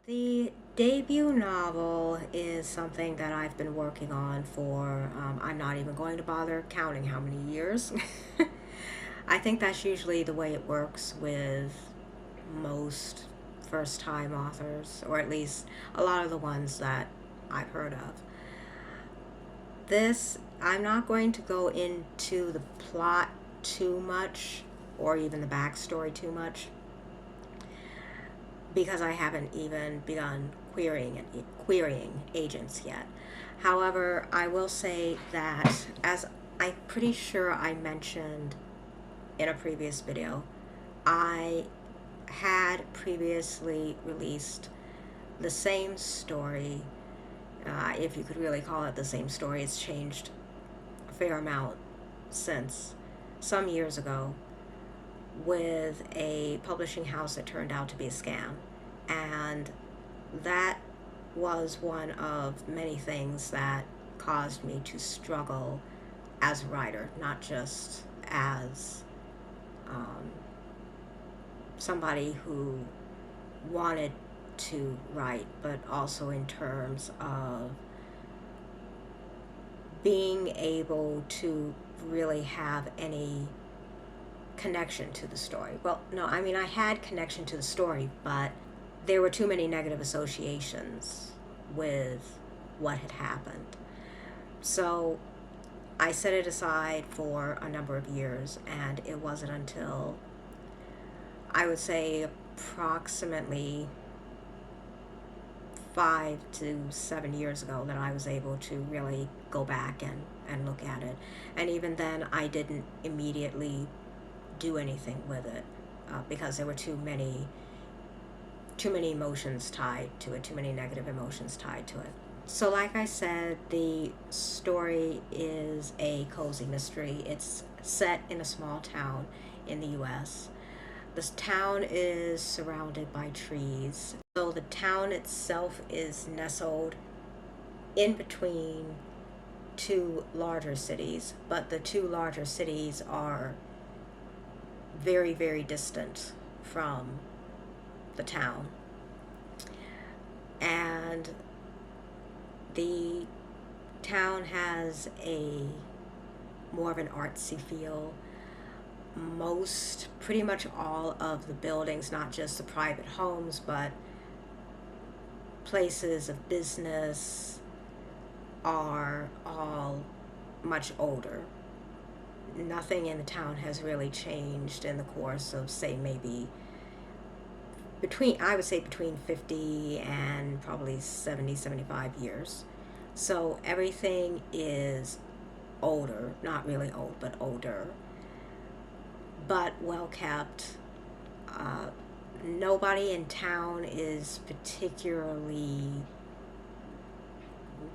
The debut novel is something that I've been working on for, I'm not even going to bother counting how many years. I think that's usually the way it works with most first time authors, or at least a lot of the ones that I've heard of. I'm not going to go into the plot too much or even the backstory too much because I haven't even begun querying agents yet. However, I will say that, as I'm pretty sure I mentioned in a previous video, I had previously released the same story. If you could really call it the same story, it's changed a fair amount since some years ago, with a publishing house that turned out to be a scam. And that was one of many things that caused me to struggle as a writer, not just as um, somebody who wanted to write, but also in terms of being able to really have any connection to the story. Well, no, I mean, I had connection to the story, but there were too many negative associations with what had happened. So I set it aside for a number of years, and it wasn't until, I would say, approximately 5 to 7 years ago that I was able to really go back and look at it. And even then, I didn't immediately do anything with it because there were too many emotions tied to it, too many negative emotions tied to it. So, like I said, the story is a cozy mystery. It's set in a small town in the US. This town is surrounded by trees. So, the town itself is nestled in between two larger cities, but the two larger cities are very, very distant from the town. And the town has a more of an artsy feel. Pretty much all of the buildings, not just the private homes, but places of business, are all much older. Nothing in the town has really changed in the course of, say, maybe between 50 and probably 70, 75 years. So everything is older, not really old, but older, but well kept. Uh, Nobody in town is particularly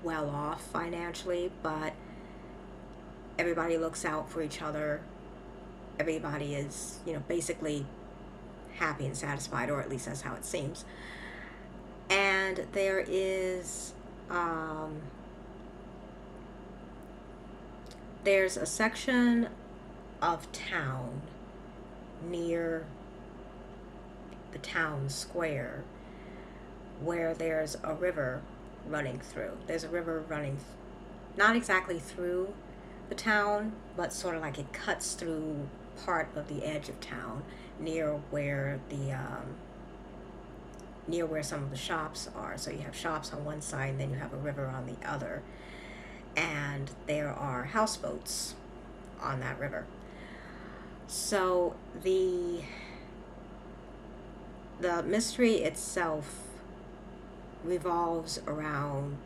well off financially, but everybody looks out for each other. Everybody is, basically happy and satisfied, or at least that's how it seems. And there's a section of town near the town square where there's a river running through. There's a river running, not exactly through the town, but sort of like it cuts through part of the edge of town near where some of the shops are. So you have shops on one side, and then you have a river on the other, and there are houseboats on that river. So the mystery itself revolves around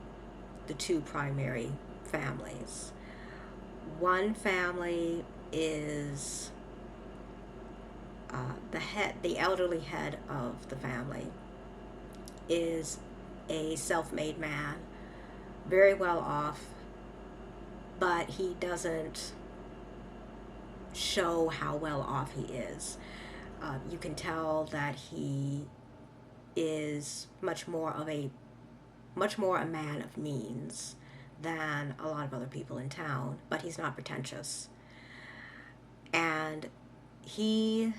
the two primary families. One family is the elderly head of the family is a self-made man, very well off, but he doesn't show how well off he is. You can tell that he is much more a man of means than a lot of other people in town, but he's not pretentious. And he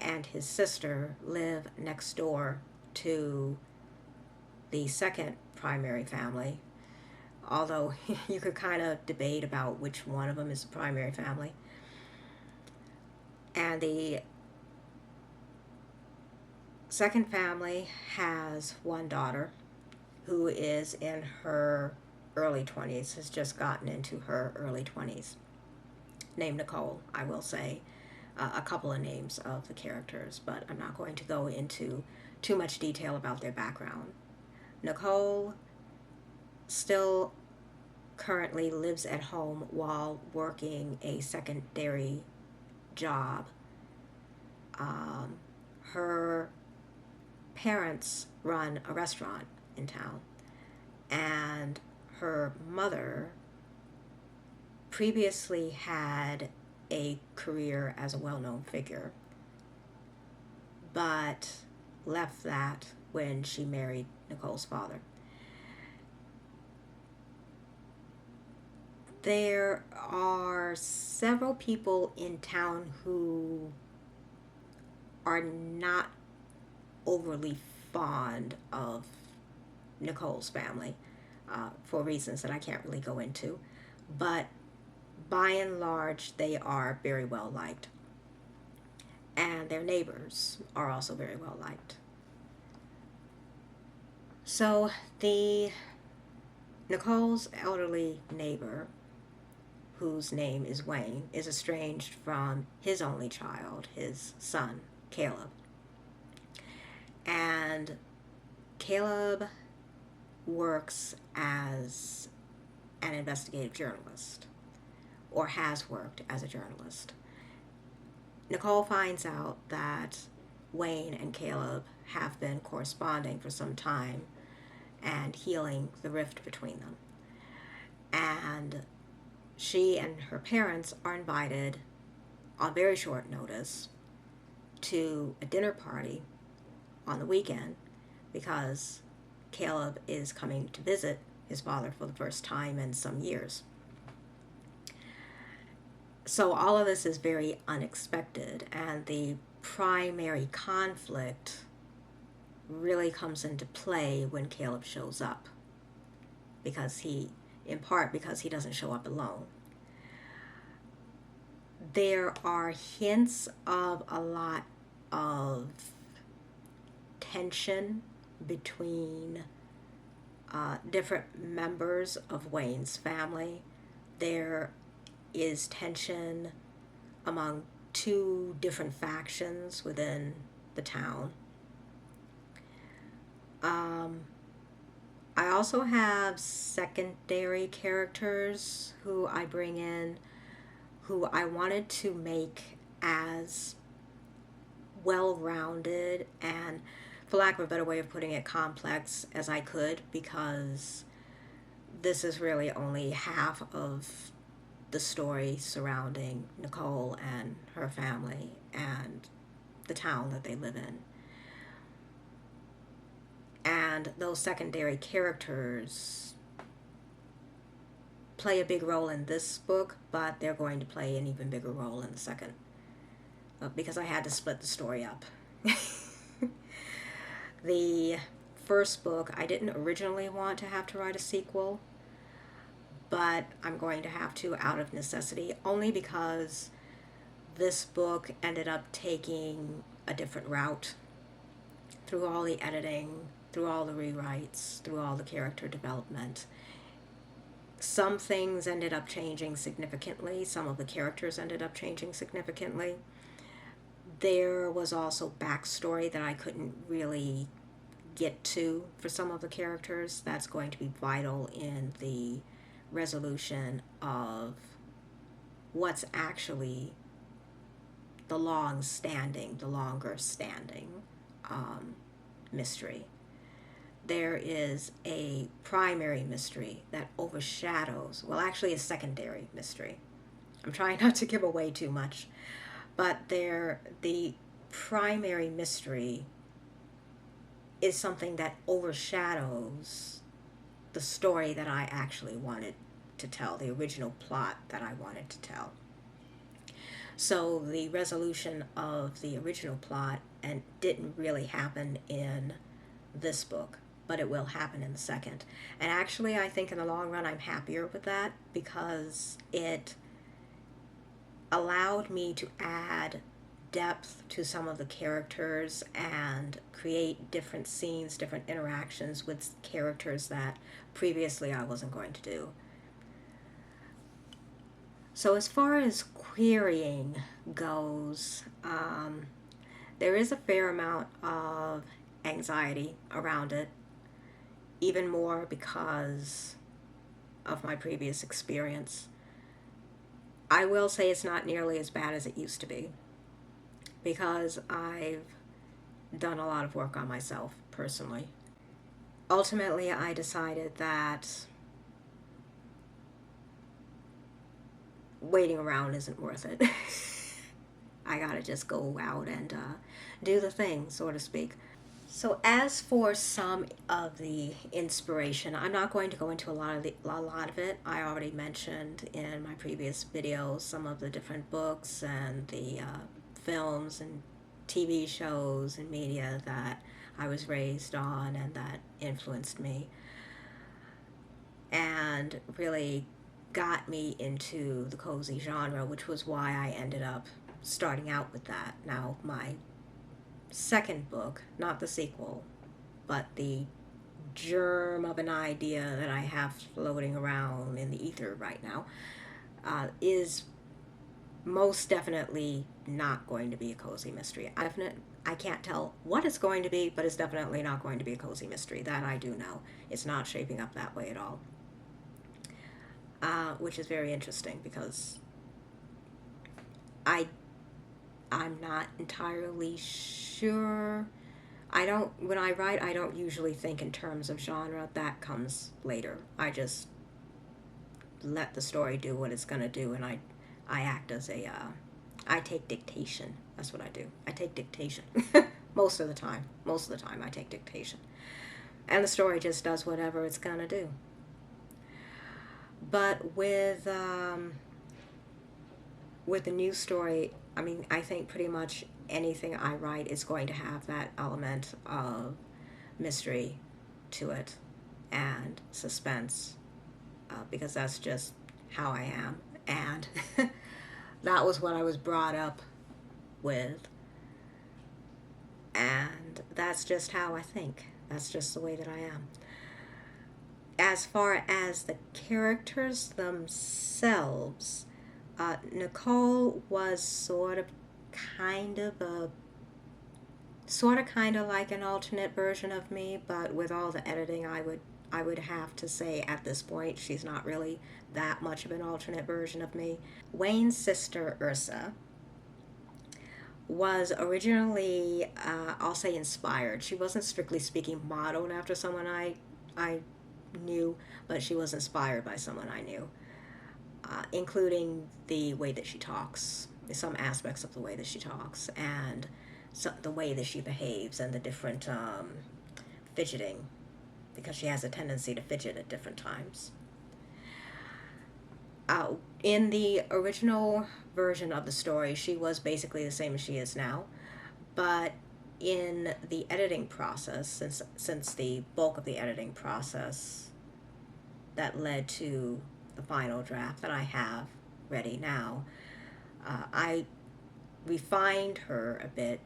and his sister live next door to the second primary family, although you could kind of debate about which one of them is the primary family. And the second family has one daughter who is in her early 20s, has just gotten into her early 20s, named Nicole. I will say a couple of names of the characters, but I'm not going to go into too much detail about their background. Nicole still currently lives at home while working a secondary job. Her parents run a restaurant in town, and her mother previously had a career as a well-known figure, but left that when she married Nicole's father. There are several people in town who are not overly fond of Nicole's family for reasons that I can't really go into, but by and large they are very well liked, and their neighbors are also very well liked. So the Nicole's elderly neighbor, whose name is Wayne, is estranged from his only child, his son, Caleb. And Caleb works as an investigative journalist, or has worked as a journalist. Nicole finds out that Wayne and Caleb have been corresponding for some time and healing the rift between them. And she and her parents are invited on very short notice to a dinner party on the weekend because Caleb is coming to visit his father for the first time in some years. So all of this is very unexpected, and the primary conflict really comes into play when Caleb shows up, in part because he doesn't show up alone. There are hints of a lot of tension between different members of Wayne's family. There is tension among two different factions within the town. I also have secondary characters who I bring in, who I wanted to make as well-rounded and, for lack of a better way of putting it, complex as I could, because this is really only half of the story surrounding Nicole and her family and the town that they live in. And those secondary characters play a big role in this book, but they're going to play an even bigger role in the second, because I had to split the story up. The first book, I didn't originally want to have to write a sequel, but I'm going to have to out of necessity, only because this book ended up taking a different route through all the editing, through all the rewrites, through all the character development. Some things ended up changing significantly. Some of the characters ended up changing significantly. There was also backstory that I couldn't really get to for some of the characters. That's going to be vital in the resolution of what's actually the longer standing mystery. There is a primary mystery that overshadows, well, actually a secondary mystery. I'm trying not to give away too much, but the primary mystery is something that overshadows the story that I actually wanted to tell, the original plot that I wanted to tell. So the resolution of the original plot and didn't really happen in this book. but it will happen in the second. And actually, I think in the long run, I'm happier with that because it allowed me to add depth to some of the characters and create different scenes, different interactions with characters that previously I wasn't going to do. So as far as querying goes, there is a fair amount of anxiety around it, even more because of my previous experience. I will say it's not nearly as bad as it used to be because I've done a lot of work on myself personally. Ultimately, I decided that waiting around isn't worth it. I gotta just go out and do the thing, so to speak. So as for some of the inspiration, I'm not going to go into a lot of it. I already mentioned in my previous videos some of the different books and the films and TV shows and media that I was raised on and that influenced me and really got me into the cozy genre, which was why I ended up starting out with that. Now, my second book, not the sequel, but the germ of an idea that I have floating around in the ether right now, is most definitely not going to be a cozy mystery. I can't tell what it's going to be, but it's definitely not going to be a cozy mystery. That I do know. It's not shaping up that way at all. Which is very interesting because I'm not entirely sure. When I write, I don't usually think in terms of genre. That comes later. I just let the story do what it's going to do, and I act as I take dictation. That's what I do. I take dictation. Most of the time I take dictation. And the story just does whatever it's going to do. But with the news story, I mean, I think pretty much anything I write is going to have that element of mystery to it and suspense, because that's just how I am. And that was what I was brought up with. And that's just how I think. That's just the way that I am. As far as the characters themselves, Nicole was sort of kind of like an alternate version of me, but with all the editing, I would have to say at this point she's not really that much of an alternate version of me. Wayne's sister Ursa was originally, I'll say, inspired. She wasn't strictly speaking modeled after someone I knew, but she was inspired by someone I knew, including the way that she talks, some aspects of the way that she talks, and the way that she behaves, and the different fidgeting, because she has a tendency to fidget at different times. In the original version of the story, she was basically the same as she is now, but in the editing process, since the bulk of the editing process that led to the final draft that I have ready now, I refined her a bit,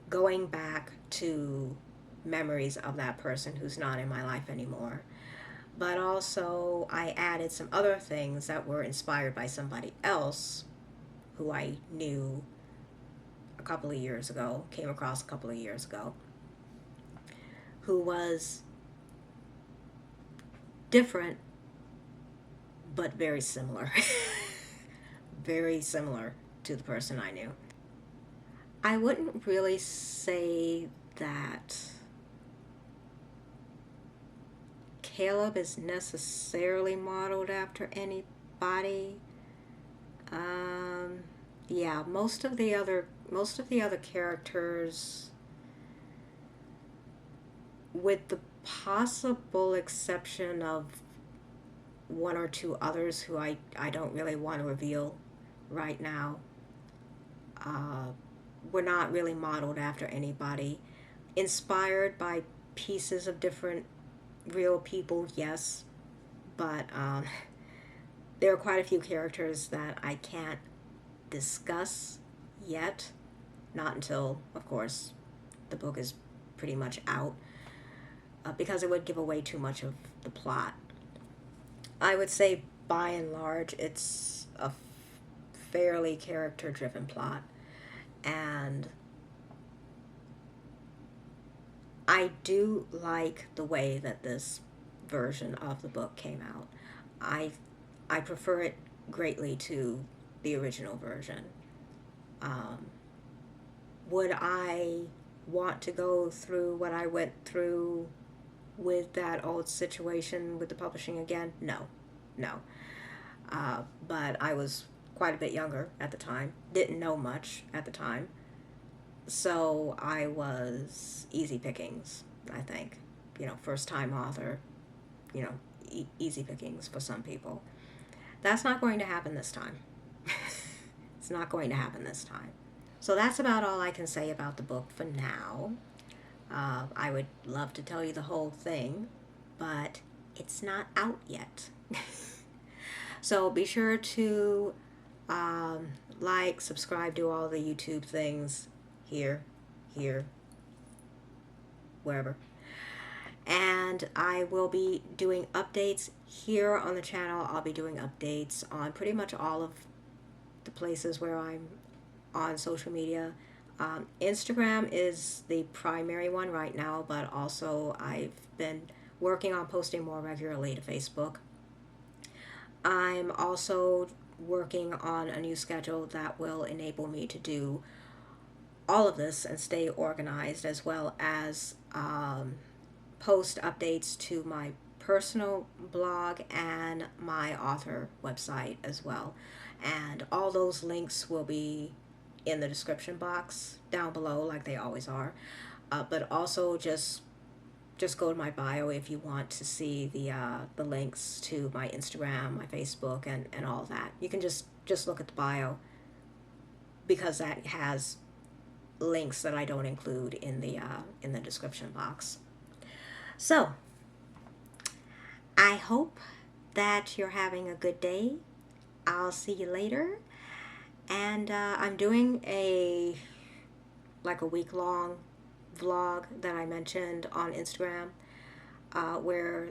going back to memories of that person who's not in my life anymore. But also I added some other things that were inspired by somebody else who I knew came across a couple of years ago, who was different but very similar. Very similar to the person I knew. I wouldn't really say that Caleb is necessarily modeled after anybody. Yeah, most of the other characters, with the possible exception of one or two others who I don't really want to reveal right now, were not really modeled after anybody. inspired by pieces of different real people, yes, but there are quite a few characters that I can't discuss yet, not until, of course, the book is pretty much out, because it would give away too much of the plot. I would say, by and large, it's a fairly character-driven plot, and I do like the way that this version of the book came out. I prefer it greatly to the original version. Um, would I want to go through what I went through with that old situation with the publishing again? No, no. But I was quite a bit younger at the time, didn't know much at the time, so I was easy pickings, I think. First time author, easy pickings for some people. That's not going to happen this time. It's not going to happen this time. So that's about all I can say about the book for now. I would love to tell you the whole thing, but it's not out yet. So be sure to like, subscribe, do all the YouTube things here, wherever. And I will be doing updates here on the channel. I'll be doing updates on pretty much all of the places where I'm on social media. Instagram is the primary one right now, but also I've been working on posting more regularly to Facebook. I'm also working on a new schedule that will enable me to do all of this and stay organized, as well as post updates to my personal blog and my author website as well. And all those links will be in the description box down below, like they always are. But also just go to my bio if you want to see the links to my Instagram, my Facebook, and all that. You can just look at the bio, because that has links that I don't include in the description box. So I hope that you're having a good day. I'll see you later. And I'm doing a week-long vlog that I mentioned on Instagram, where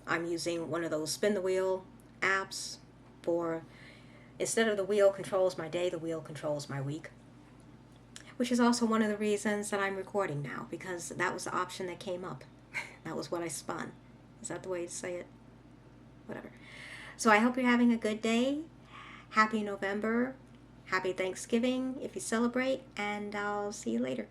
I'm using one of those spin the wheel apps for, instead of the wheel controls my day, the wheel controls my week. Which is also one of the reasons that I'm recording now, because that was the option that came up. That was what I spun. Is that the way to say it? Whatever. So I hope you're having a good day. Happy November. Happy Thanksgiving if you celebrate, and I'll see you later.